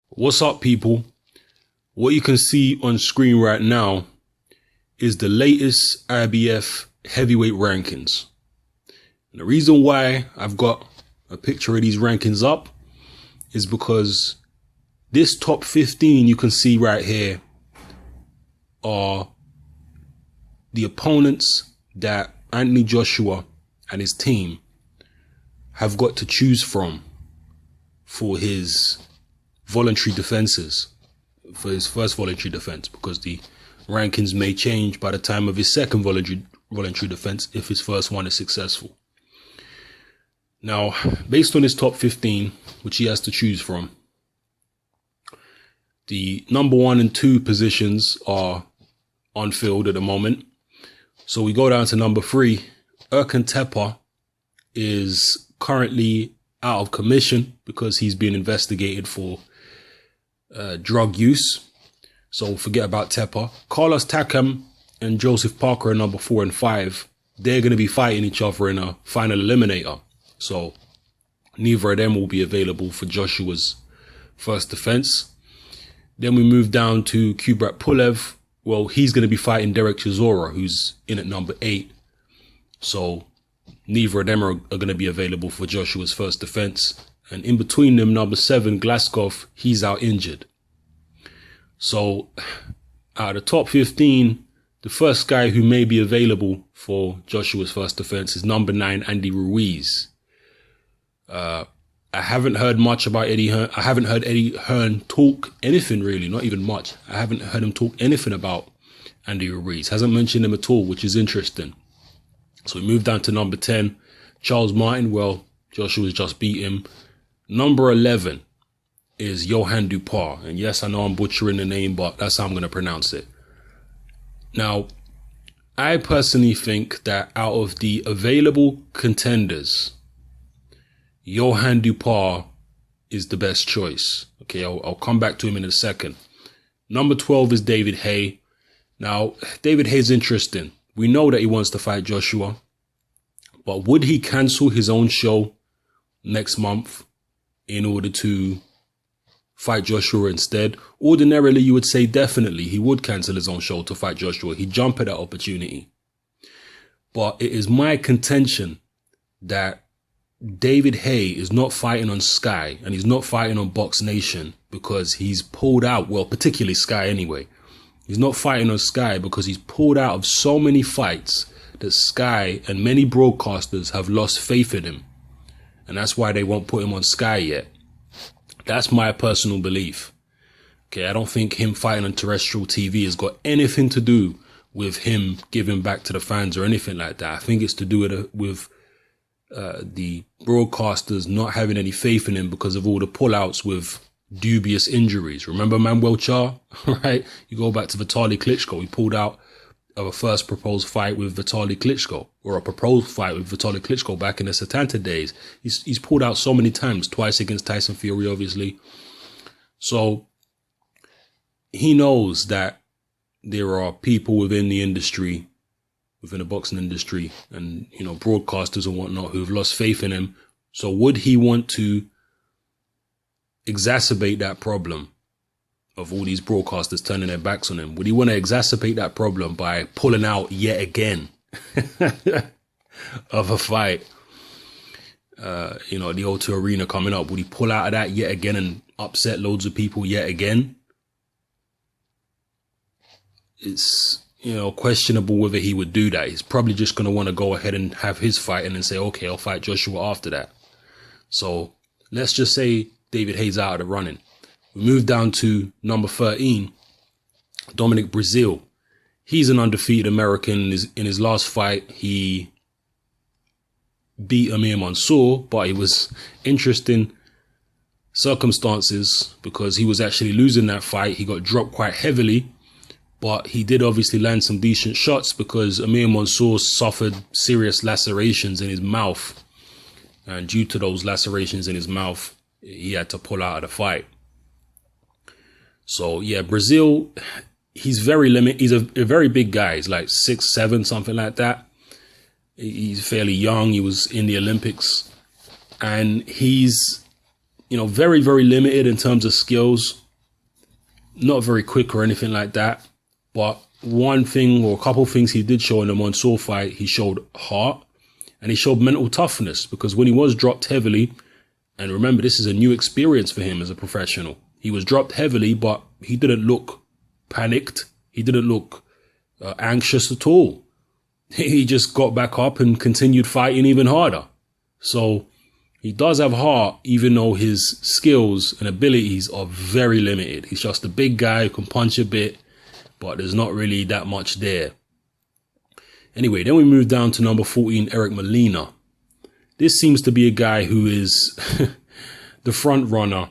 What's up, people? What you can see on screen right now is the latest IBF heavyweight rankings. And the reason why I've got a picture of these rankings up is because this top 15 you can see right here are the opponents that Anthony Joshua and his team have got to choose from for his voluntary defenses, for his first voluntary defense, because the rankings may change by the time of his second voluntary defense if his first one is successful. Now, based on his top 15, which he has to choose from, the number 1 and 2 positions are on field at the moment. So we go down to number 3. Erkan Tepe is currently out of commission because he's being investigated for drug use. So forget about Tepe. Carlos Takam and Joseph Parker are number 4 and 5. They're going to be fighting each other in a final eliminator. So neither of them will be available for Joshua's first defense. Then we move down to Kubrat Pulev. Well, he's going to be fighting Derek Chisora, who's in at number 8. So neither of them are going to be available for Joshua's first defense. And in between them, number 7, Glaskov, he's out injured. So out of the top 15, the first guy who may be available for Joshua's first defense is number 9, Andy Ruiz. I haven't heard much about Eddie Hearn. I haven't heard Eddie Hearn talk anything really, not even much. I haven't heard him talk anything about Andy Ruiz. Hasn't mentioned him at all, which is interesting. So we move down to number 10, Charles Martin. Well, Joshua's just beat him. Number 11 is Johan Dupar. And yes, I know I'm butchering the name, but that's how I'm going to pronounce it. Now, I personally think that out of the available contenders, Johan Dupar is the best choice. Okay, I'll come back to him in a second. Number 12 is David Haye. Now, David Haye's interesting. We know that he wants to fight Joshua, but would he cancel his own show next month in order to fight Joshua instead? Ordinarily, you would say definitely he would cancel his own show to fight Joshua. He'd jump at that opportunity. But it is my contention that David Haye is not fighting on Sky and he's not fighting on Box Nation because he's pulled out. Well, particularly Sky anyway. He's not fighting on Sky because he's pulled out of so many fights that Sky and many broadcasters have lost faith in him. And that's why they won't put him on Sky yet. That's my personal belief. Okay, I don't think him fighting on terrestrial TV has got anything to do with him giving back to the fans or anything like that. I think it's to do with the broadcasters not having any faith in him because of all the pullouts with dubious injuries. Remember Manuel Char, right? You go back to Vitaly Klitschko. He pulled out of a first proposed fight with Vitaly Klitschko, or a proposed fight with Vitaly Klitschko back in the Setanta days. He's pulled out so many times, twice against Tyson Fury, obviously. So he knows that there are people within the industry, within the boxing industry, and, you know, broadcasters and whatnot who've lost faith in him. So would he want to exacerbate that problem of all these broadcasters turning their backs on him? Would he want to exacerbate that problem by pulling out yet again of a fight? You know, the O2 Arena coming up. Would he pull out of that yet again and upset loads of people yet again? It's, you know, questionable whether he would do that. He's probably just going to want to go ahead and have his fight and then say, okay, I'll fight Joshua after that. So let's just say David Haye's out of the running. We move down to number 13, Dominic Breazeale. He's an undefeated American. In his last fight, he beat Amir Mansour, but it was interesting circumstances because he was actually losing that fight. He got dropped quite heavily, but he did obviously land some decent shots because Amir Mansour suffered serious lacerations in his mouth. And due to those lacerations in his mouth, he had to pull out of the fight. So yeah, Breazeale, he's very limited. He's a very big guy. He's like 6'7", something like that. He's fairly young. He was in the Olympics, and he's very, very limited in terms of skills. Not very quick or anything like that. But one thing or a couple of things he did show in the Mansour fight, he showed heart and he showed mental toughness, because when he was dropped heavily, and remember, this is a new experience for him as a professional. He was dropped heavily, but he didn't look panicked. He didn't look anxious at all. He just got back up and continued fighting even harder. So he does have heart, even though his skills and abilities are very limited. He's just a big guy who can punch a bit, but there's not really that much there. Anyway, then we move down to number 14, Eric Molina. This seems to be a guy who is the front runner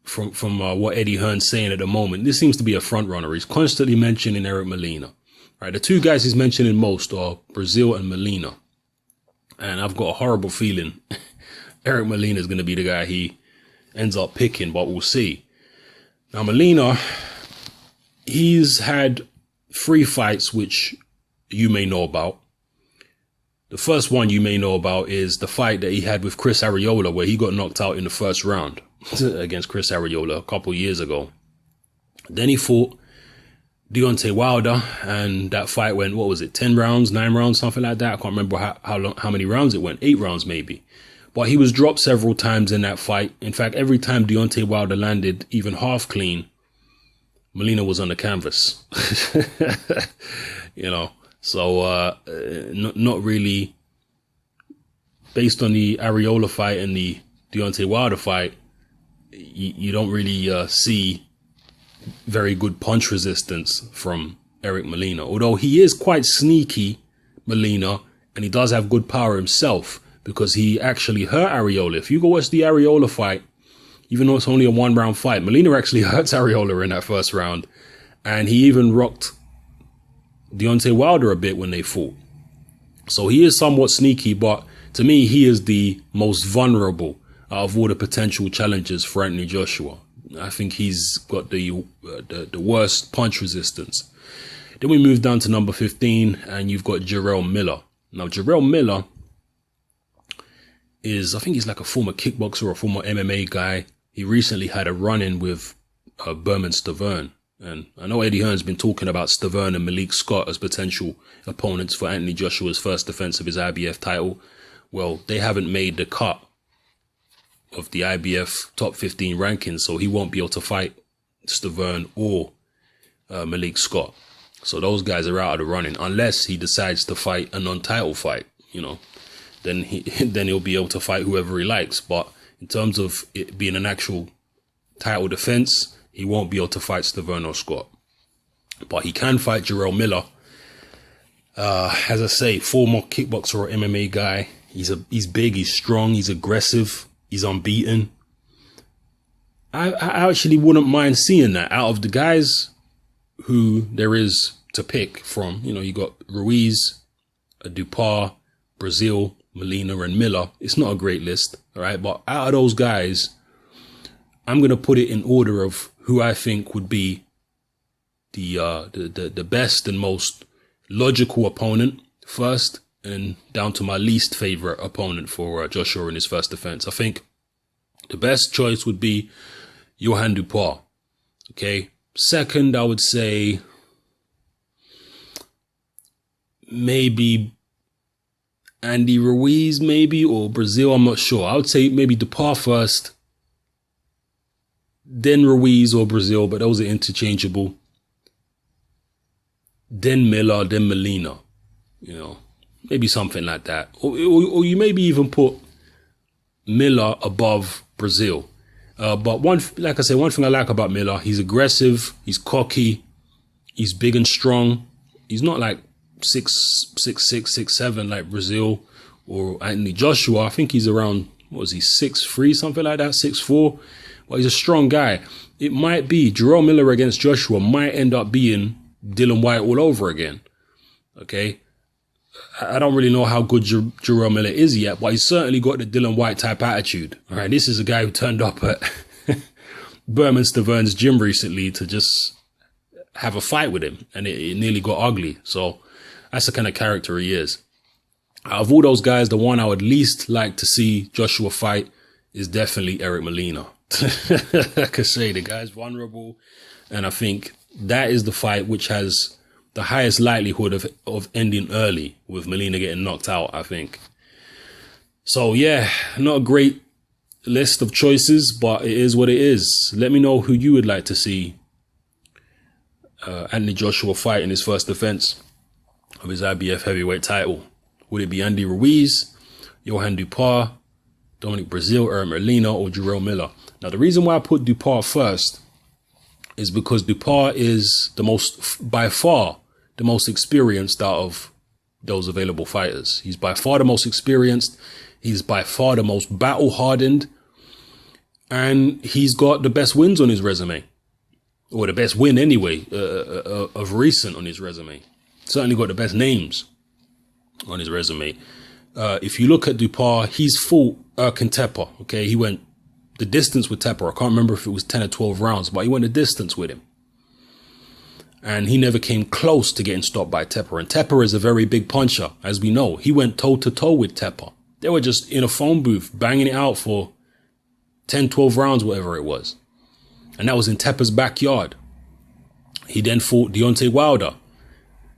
from what Eddie Hearn's saying at the moment. This seems to be a front runner. He's constantly mentioning Eric Molina. Right, the two guys he's mentioning most are Brazil and Molina. And I've got a horrible feeling Eric Molina is going to be the guy he ends up picking, but we'll see. Now, Molina, he's had 3 fights which you may know about. The first one you may know about is the fight that he had with Chris Arreola, where he got knocked out in the first round against Chris Arreola a couple of years ago. Then he fought Deontay Wilder, and that fight went, 10 rounds, 9 rounds, something like that. I can't remember how many rounds it went, 8 rounds maybe. But he was dropped several times in that fight. In fact, every time Deontay Wilder landed even half clean, Molina was on the canvas. So not really, based on the Arreola fight and the Deontay Wilder fight, you don't really see very good punch resistance from Eric Molina. Although he is quite sneaky, Molina, and he does have good power himself, because he actually hurt Arreola. If you go watch the Arreola fight, even though it's only a 1-round fight, Molina actually hurts Arreola in that first round. And he even rocked Deontay Wilder a bit when they fought. So he is somewhat sneaky, but to me, he is the most vulnerable out of all the potential challengers for Anthony Joshua. I think he's got the worst punch resistance. Then we move down to number 15, and you've got Jarrell Miller. Now, Jarrell Miller I think he's like a former kickboxer or a former MMA guy. He recently had a run-in with Berman Stavern. And I know Eddie Hearn's been talking about Stavern and Malik Scott as potential opponents for Anthony Joshua's first defense of his IBF title. Well, they haven't made the cut of the IBF top 15 rankings, so he won't be able to fight Stavern or Malik Scott. So those guys are out of the running, unless he decides to fight a non-title fight, then he'll be able to fight whoever he likes. But in terms of it being an actual title defense, he won't be able to fight Stavern or Scott. But he can fight Jarrell Miller. As I say, former kickboxer or MMA guy. He's big, he's strong, he's aggressive, he's unbeaten. I actually wouldn't mind seeing that out of the guys who there is to pick from. You got Ruiz, Dupas, Brazil, Molina, and Miller. It's not a great list, all right? But out of those guys, I'm going to put it in order of who I think would be the best and most logical opponent first, and down to my least favorite opponent for Joshua in his first defense. I think the best choice would be Johann Dupas. Okay. Second, I would say maybe Andy Ruiz, maybe, or Brazil. I'm not sure. I would say maybe Dupas first, then Ruiz or Brazil, but those are interchangeable. Then Miller, then Molina, maybe something like that. Or you maybe even put Miller above Brazil. But one thing I like about Miller, he's aggressive, he's cocky, he's big and strong. He's not like 6'6", 6'7" like Brazil or Anthony Joshua. I think he's around, 6'3", something like that, 6'4". But he's a strong guy. It might be Jarrell Miller against Joshua might end up being Dillian Whyte all over again. Okay. I don't really know how good Jarrell Miller is yet, but he's certainly got the Dillian Whyte type attitude. All right. This is a guy who turned up at Berman Stavern's gym recently to just have a fight with him, and it nearly got ugly. So that's the kind of character he is. Out of all those guys, the one I would least like to see Joshua fight is definitely Eric Molina. I could say the guy's vulnerable, and I think that is the fight which has the highest likelihood of ending early, with Molina getting knocked out, I think. So yeah, not a great list of choices, but it is what it is. Let me know who you would like to see Anthony Joshua fight in his first defense of his IBF heavyweight title. Would it be Andy Ruiz, Johan Dupar, Dominic Brazil, Eric Molina, or Jarrell Miller? Now, the reason why I put Dupar first is because Dupar is by far the most experienced out of those available fighters. He's by far the most experienced. He's by far the most battle-hardened. And he's got the best wins on his resume. Or the best win anyway, of recent on his resume. Certainly got the best names on his resume. If you look at Dupar, he's fought Erkan Teper. Okay, he went the distance with Teper. I can't remember if it was 10 or 12 rounds, but he went the distance with him. And he never came close to getting stopped by Teper. And Teper is a very big puncher, as we know. He went toe-to-toe with Teper. They were just in a phone booth, banging it out for 10, 12 rounds, whatever it was. And that was in Teper's backyard. He then fought Deontay Wilder.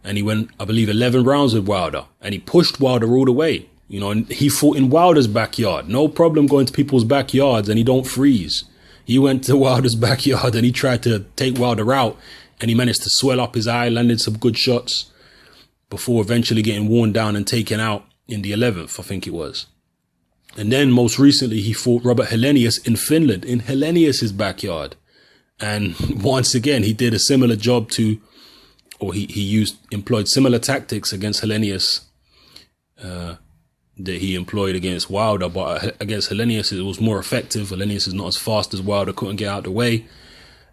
And he went, I believe, 11 rounds with Wilder. And he pushed Wilder all the way. You know, and he fought in Wilder's backyard. No problem going to people's backyards, and he don't freeze. He went to Wilder's backyard and he tried to take Wilder out. And he managed to swell up his eye, landed some good shots before eventually getting worn down and taken out in the 11th, I think it was. And then most recently, he fought Robert Helenius in Finland, in Helenius' backyard. And once again, he did a similar job to, or he employed similar tactics against Helenius that he employed against Wilder. But against Helenius, it was more effective. Helenius is not as fast as Wilder, couldn't get out of the way.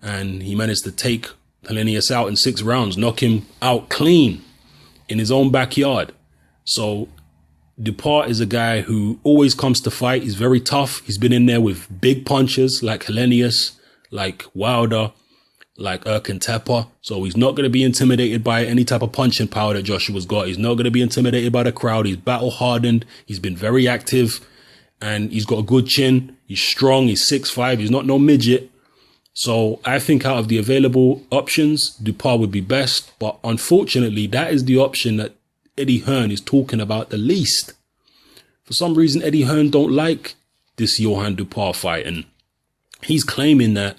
And he managed to take Helenius out in 6 rounds, knock him out clean in his own backyard. So Dupar is a guy who always comes to fight. He's very tough. He's been in there with big punches like Helenius, like Wilder, like Erkan Teper. So he's not going to be intimidated by any type of punching power that Joshua's got. He's not going to be intimidated by the crowd. He's battle hardened. He's been very active and he's got a good chin. He's strong. He's 6'5". He's not no midget. So I think out of the available options, Dupar would be best. But unfortunately, that is the option that Eddie Hearn is talking about the least. For some reason, Eddie Hearn don't like this Johan Dupar fight. And he's claiming that,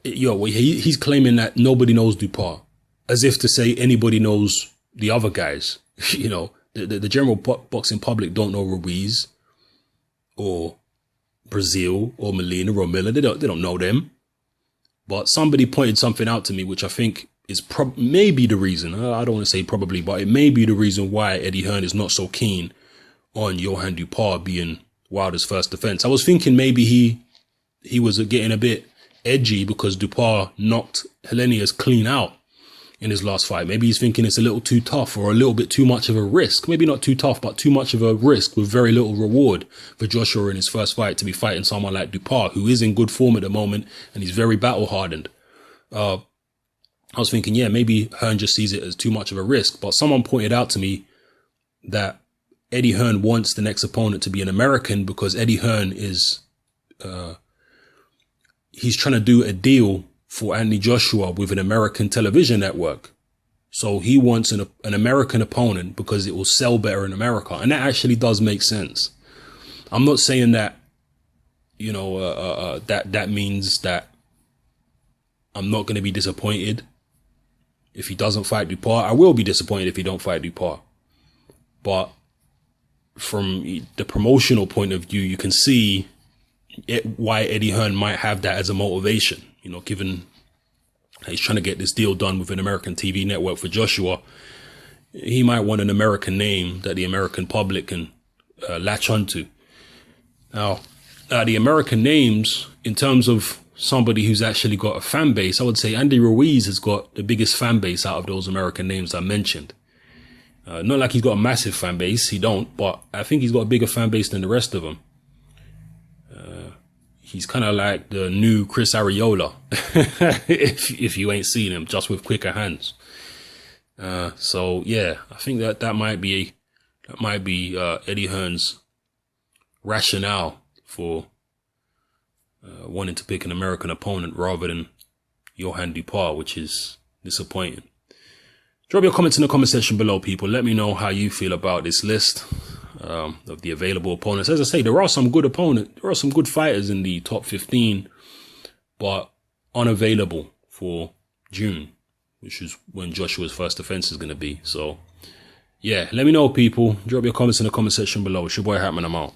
he's claiming that nobody knows Dupar. As if to say anybody knows the other guys. You know, the general boxing public don't know Ruiz or Brazil or Molina or Miller. They don't know them. But somebody pointed something out to me, which I think is maybe the reason. I don't want to say probably, but it may be the reason why Eddie Hearn is not so keen on Johan Dupar being Wilder's first defense. I was thinking maybe he was getting a bit edgy because Dupar knocked Helenius clean out in his last fight. Maybe he's thinking it's a little too tough or a little bit too much of a risk. Maybe not too tough, but too much of a risk with very little reward for Joshua in his first fight to be fighting someone like Dupar, who is in good form at the moment and he's very battle hardened. I was thinking, maybe Hearn just sees it as too much of a risk. But someone pointed out to me that Eddie Hearn wants the next opponent to be an American because Eddie Hearn is, he's trying to do a deal for Anthony Joshua with an American television network. So he wants an American opponent because it will sell better in America. And that actually does make sense. I'm not saying that, that means that I'm not going to be disappointed if he doesn't fight Dupar. I will be disappointed if he don't fight Dupar. But from the promotional point of view, you can see why Eddie Hearn might have that as a motivation. Given he's trying to get this deal done with an American TV network for Joshua, he might want an American name that the American public can latch onto. Now, the American names, in terms of somebody who's actually got a fan base, I would say Andy Ruiz has got the biggest fan base out of those American names I mentioned. Not like he's got a massive fan base, he don't, but I think he's got a bigger fan base than the rest of them. He's kind of like the new Chris Arreola, if you ain't seen him, just with quicker hands. I think that might be Eddie Hearn's rationale for wanting to pick an American opponent rather than Johann Dupar, which is disappointing. Drop your comments in the comment section below, people. Let me know how you feel about this list of the available opponents. As I say, there are some good opponents. There are some good fighters in the top 15, but unavailable for June, which is when Joshua's first defense is going to be. So, yeah, let me know, people. Drop your comments in the comment section below. It's your boy Hatman. I'm out.